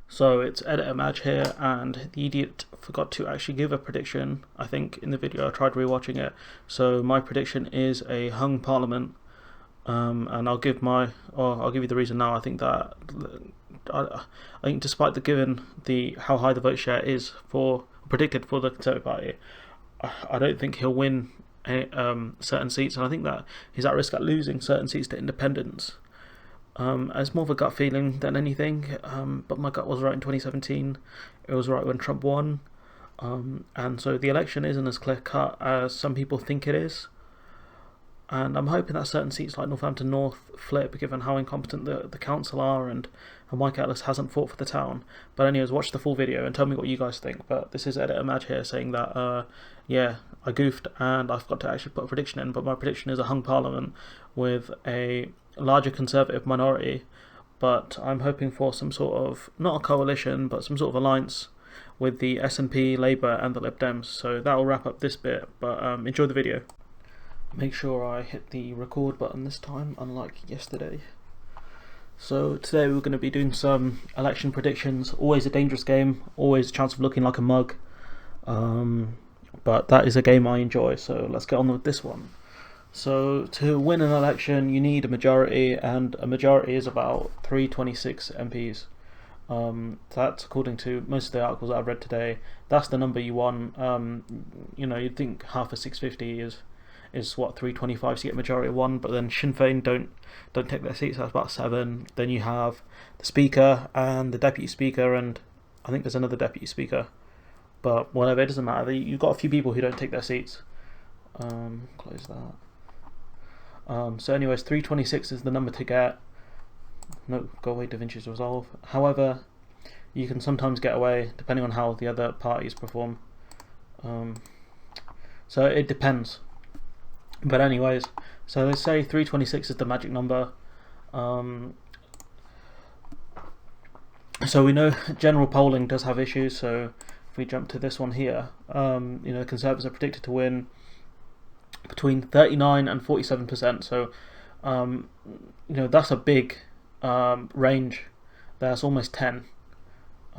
So it's Editor Madge here, and the idiot forgot to actually give a prediction. I think in the video I tried rewatching it. So my prediction is a hung parliament, and I'll give you the reason now. I think that I think despite the given the how high the vote share is for predicted for the Conservative Party, I don't think he'll win certain seats, and I think that he's at risk at losing certain seats to independents. It's more of a gut feeling than anything, but my gut was right in 2017. It was right when Trump won, and so the election isn't as clear cut as some people think it is. And I'm hoping that certain seats like Northampton North flip, given how incompetent the council are and how Mike Atlas hasn't fought for the town. But anyways, watch the full video and tell me what you guys think. But this is Editor Madge here saying that, yeah, I goofed and I forgot to actually put a prediction in, but my prediction is a hung parliament with a larger Conservative minority. But I'm hoping for some sort of, not a coalition, but some sort of alliance with the SNP, Labour and the Lib Dems. So that will wrap up this bit, but enjoy the video. Make sure I hit the record button this time, unlike yesterday. So today we're going to be doing some election predictions. Always a dangerous game, always a chance of looking like a mug, but that is a game I enjoy, so let's get on with this one. So to win an election you need a majority, and a majority is about 326 MPs. That's according to most of the articles that I've read today. That's the number you want. You'd think half of 650 is what, 325 to get majority of one, but then Sinn Féin don't take their seats, that's about 7. Then you have the Speaker and the Deputy Speaker, and I think there's another Deputy Speaker, but whatever, it doesn't matter. You've got a few people who don't take their seats. Close that. So anyways, 326 is the number to get. No, go away, Da Vinci's Resolve. However, you can sometimes get away depending on how the other parties perform. So it depends. But anyways, so let's say 326 is the magic number. So we know general polling does have issues. So if we jump to this one here, Conservatives are predicted to win between 39 and 47%. So that's a big range. That's almost 10.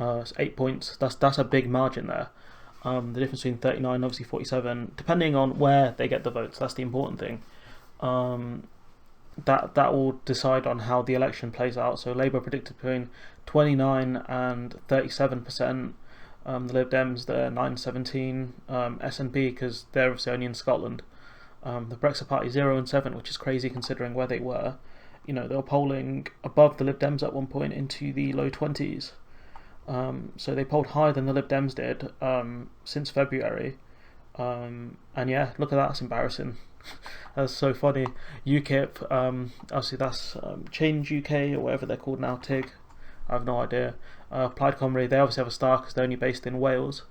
It's 8 points. That's a big margin there. The difference between 39 and obviously 47, depending on where they get the votes, that's the important thing. That will decide on how the election plays out. So Labour predicted between 29 and 37%. The Lib Dems, they're 9-17. SNP, because they're obviously only in Scotland. The Brexit Party 0 and 7, which is crazy considering where they were. They were polling above the Lib Dems at one point into the low 20s. So they polled higher than the Lib Dems did since February, and yeah, look at that, that's embarrassing. That's so funny. UKIP, obviously that's Change UK or whatever they're called now, TIG, I have no idea. Plaid Cymru, they obviously have a star because they're only based in Wales,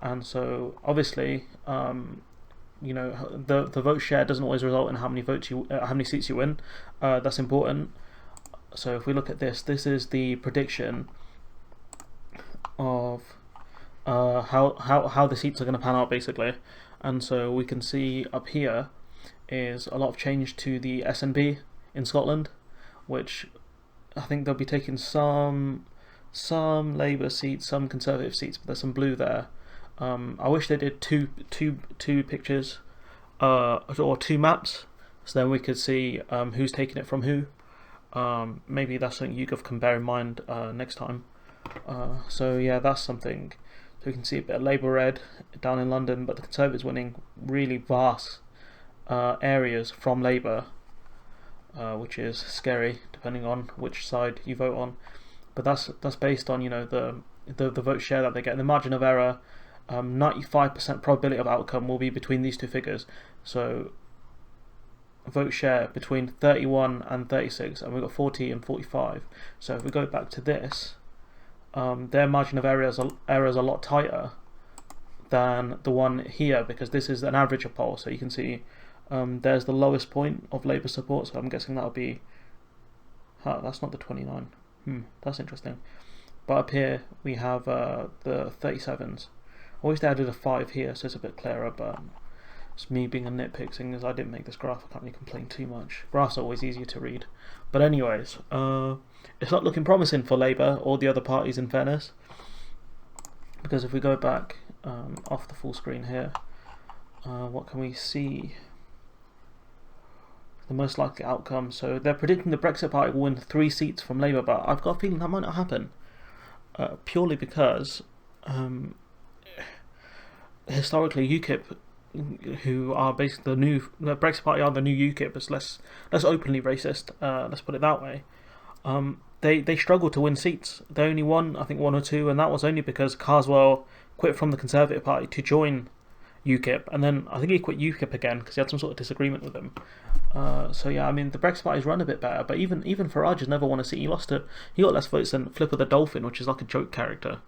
and so obviously the vote share doesn't always result in how many seats you win. That's important. So if we look at this is the prediction of how the seats are going to pan out, basically. And so we can see up here is a lot of change to the SNP in Scotland, which I think they'll be taking some Labour seats, some Conservative seats, but there's some blue there. I wish they did two pictures or two maps, so then we could see who's taking it from who. Maybe that's something YouGov can bear in mind next time. So yeah, that's something. So we can see a bit of Labour red down in London, but the Conservatives winning really vast areas from Labour, which is scary depending on which side you vote on. But that's based on the vote share that they get. The margin of error, 95% probability of outcome will be between these two figures. So vote share between 31 and 36, and we've got 40 and 45. So if we go back to this, their margin of error is a lot tighter than the one here, because this is an average of poll. So you can see there's the lowest point of Labour support, so I'm guessing that'll be that's not the 29. That's interesting. But up here we have the 37s. I wish they added a 5 here so it's a bit clearer, but It's me being a nitpick, seeing as I didn't make this graph. I can't really complain too much. Graphs are always easier to read. But anyways, it's not looking promising for Labour or the other parties, in fairness. Because if we go back off the full screen here, what can we see? The most likely outcome. So they're predicting the Brexit Party will win 3 seats from Labour, but I've got a feeling that might not happen. Purely because historically UKIP, who are basically the Brexit Party are the new UKIP, it's less openly racist, let's put it that way. They struggled to win seats. They only won, I think, 1 or 2, and that was only because Carswell quit from the Conservative Party to join UKIP, and then I think he quit UKIP again because he had some sort of disagreement with them. So yeah, I mean the Brexit Party's run a bit better, but even Farage has never won a seat. He got less votes than Flipper the Dolphin, which is like a joke character,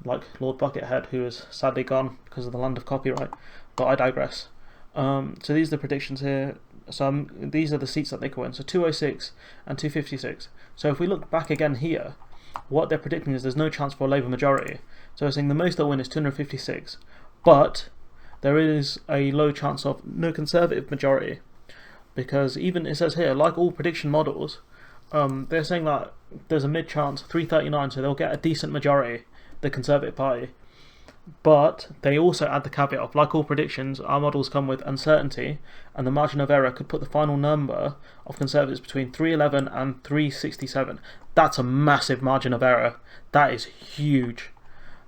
like Lord Buckethead, who is sadly gone because of the land of copyright. But I digress. So these are the predictions here. So these are the seats that they could win. So 206 and 256. So if we look back again here, what they're predicting is there's no chance for a Labour majority. So they're saying the most they'll win is 256, but there is a low chance of no Conservative majority, because even it says here, like all prediction models, they're saying that there's a mid chance, 339, so they'll get a decent majority, the Conservative Party. But they also add the caveat of, like all predictions, our models come with uncertainty, and the margin of error could put the final number of Conservatives between 311 and 367. That's a massive margin of error. That is huge.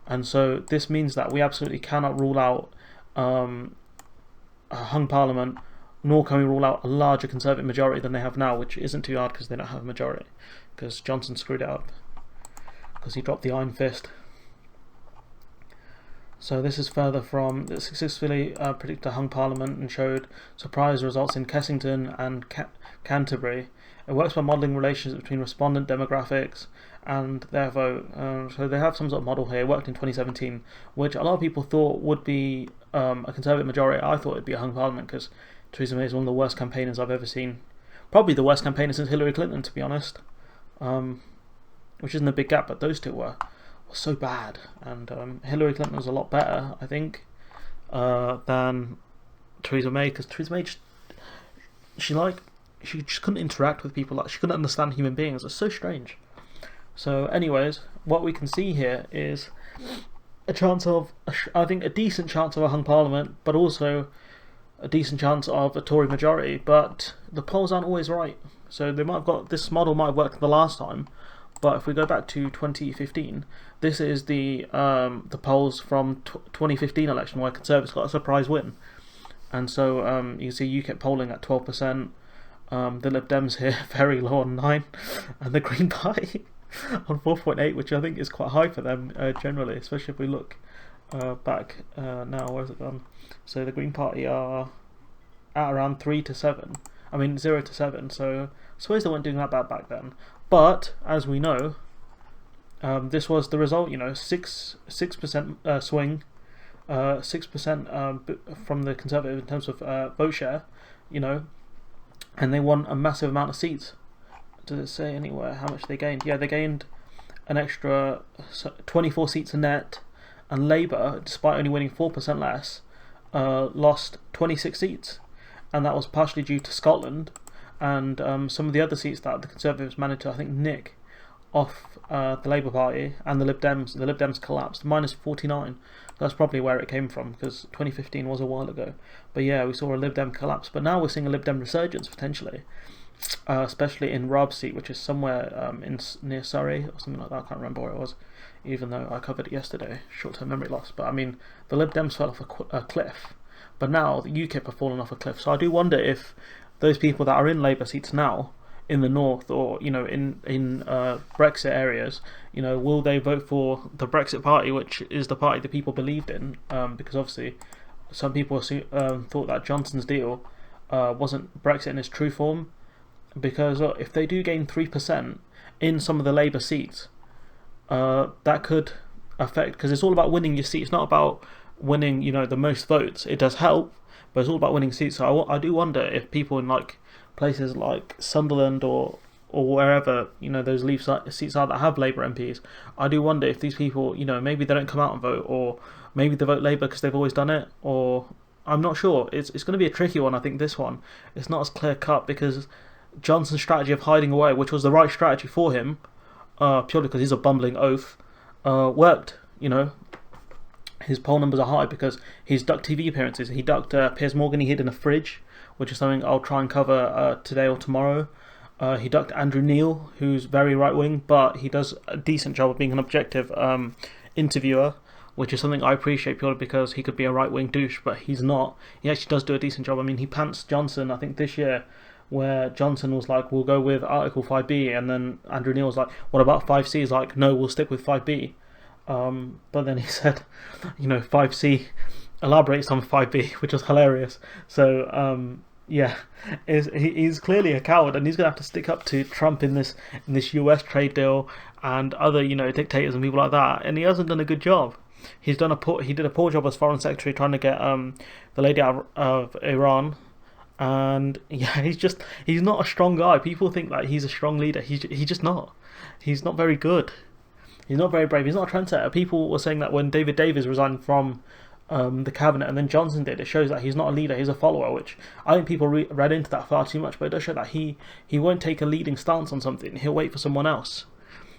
And so this means that we absolutely cannot rule out a hung parliament, nor can we rule out a larger Conservative majority than they have now, which isn't too hard because they don't have a majority, because Johnson screwed it up because he dropped the iron fist. So this is further from that successfully predicted a hung parliament and showed surprise results in Kensington and Canterbury. It works by modelling relations between respondent demographics and their vote. So they have some sort of model here. It worked in 2017, which a lot of people thought would be a Conservative majority. I thought it'd be a hung parliament because Theresa May is one of the worst campaigners I've ever seen. Probably the worst campaigner since Hillary Clinton, to be honest. Which isn't a big gap, but those two were so bad. And Hillary Clinton was a lot better, I think, than Theresa May, because Theresa May she just couldn't interact with people. Like, she couldn't understand human beings. It's so strange. So anyways, what we can see here is a chance of, I think, a decent chance of a hung parliament, but also a decent chance of a Tory majority. But the polls aren't always right. So they might have got, this model might have worked the last time, but if we go back to 2015, this is the polls from 2015 election where Conservatives got a surprise win. And so you see UKIP polling at 12%, the Lib Dems here very low on 9%, and the Green Party on 4.8%, which I think is quite high for them generally, especially if we look back now. Where's it gone? So the Green Party are at around 3 to 7. I mean 0 to 7. So I suppose they weren't doing that bad back then. But as we know, this was the result. 6% swing, 6% from the Conservative in terms of vote share. And they won a massive amount of seats. Does it say anywhere how much they gained? Yeah, they gained an extra 24 seats a net, and Labour, despite only winning 4% less, lost 26 seats, and that was partially due to Scotland and some of the other seats that the Conservatives managed to, I think, nick off the Labour Party and the Lib Dems. The Lib Dems collapsed, minus 49. That's probably where it came from, because 2015 was a while ago. But yeah, we saw a Lib Dem collapse, but now we're seeing a Lib Dem resurgence potentially, especially in Rob's seat, which is somewhere near Surrey or something like that. I can't remember where it was, even though I covered it yesterday. Short-term memory loss. But I mean, the Lib Dems fell off a cliff, but now the UKIP have fallen off a cliff. So I do wonder if those people that are in Labour seats now in the north, or in Brexit areas, will they vote for the Brexit Party, which is the party that people believed in? Because obviously some people thought that Johnson's deal wasn't Brexit in its true form, because if they do gain 3% in some of the Labour seats, that could affect, because it's all about winning your seats, not about winning the most votes. It does help, but it's all about winning seats. So I do wonder if people in places like Sunderland or wherever those Leave seats are that have Labour MPs, I do wonder if these people maybe they don't come out and vote, or maybe they vote Labour because they've always done it, or I'm not sure. It's going to be a tricky one. I think this one, it's not as clear cut because Johnson's strategy of hiding away, which was the right strategy for him, purely because he's a bumbling oaf, worked. You know, his poll numbers are high because he's ducked TV appearances. He ducked Piers Morgan. He hid in a fridge, which is something I'll try and cover today or tomorrow. He ducked Andrew Neil, who's very right wing, but he does a decent job of being an objective interviewer, which is something I appreciate purely because he could be a right wing douche, but he's not. He actually does do a decent job. I mean, he pants Johnson, I think this year, where Johnson was like, we'll go with Article 5B, and then Andrew Neil was like, what about 5C? He's like, no, we'll stick with 5B. But then he said, 5C elaborates on 5B, which was hilarious. So, yeah, he's clearly a coward, and he's gonna have to stick up to Trump in this US trade deal and other dictators and people like that. And he hasn't done a good job. He did a poor job as foreign secretary trying to get the lady out of Iran. And yeah, he's not a strong guy. People think that he's a strong leader. He's just not. He's not very good. He's not very brave. He's not a trendsetter. People were saying that when David Davis resigned from the cabinet and then Johnson did, it shows that he's not a leader, he's a follower, which I think people read into that far too much, but it does show that he won't take a leading stance on something. He'll wait for someone else,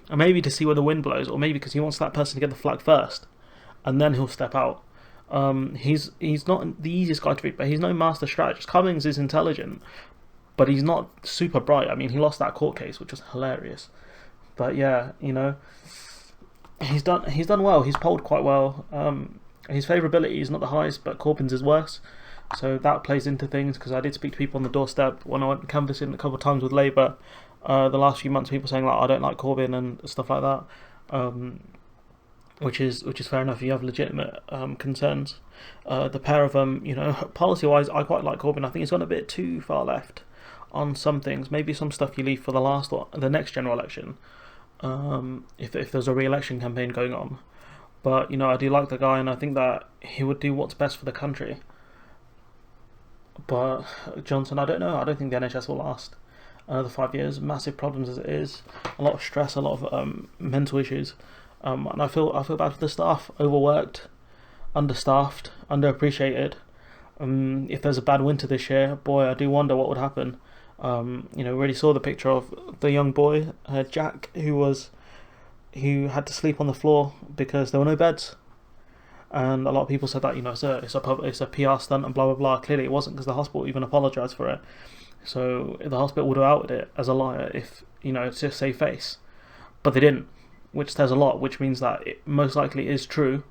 and maybe to see where the wind blows, or maybe because he wants that person to get the flag first, and then he'll step out. He's not the easiest guy to read, but he's no master strategist. Cummings is intelligent, but he's not super bright. I mean, he lost that court case, which was hilarious. But yeah, he's done well. He's polled quite well. His favourability is not the highest, but Corbyn's is worse. So that plays into things, because I did speak to people on the doorstep when I went canvassing a couple of times with Labour the last few months. People saying like, I don't like Corbyn and stuff like that, which is fair enough if you have legitimate concerns. The pair of them, policy-wise, I quite like Corbyn. I think he's gone a bit too far left on some things. Maybe some stuff you leave for the next general election, if there's a re-election campaign going on. But I do like the guy, and I think that he would do what's best for the country. But Johnson, I don't know. I don't think the NHS will last another 5 years. Massive problems as it is, a lot of stress, a lot of mental issues, and I feel bad for the staff. Overworked, understaffed, underappreciated. If there's a bad winter this year, boy, I do wonder what would happen. Really saw the picture of the young boy, Jack, who had to sleep on the floor because there were no beds, and a lot of people said that it's a PR stunt and blah blah blah. Clearly it wasn't, because the hospital even apologised for it. So the hospital would have outed it as a liar if it's just save face, but they didn't, which says a lot. Which means that it most likely is true,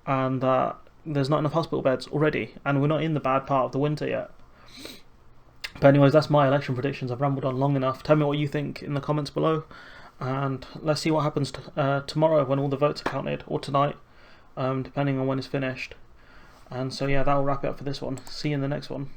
and that there's not enough hospital beds already, and we're not in the bad part of the winter yet. But anyways, that's my election predictions. I've rambled on long enough. Tell me what you think in the comments below. And let's see what happens tomorrow when all the votes are counted, or tonight, depending on when it's finished. And so yeah, that will wrap it up for this one. See you in the next one.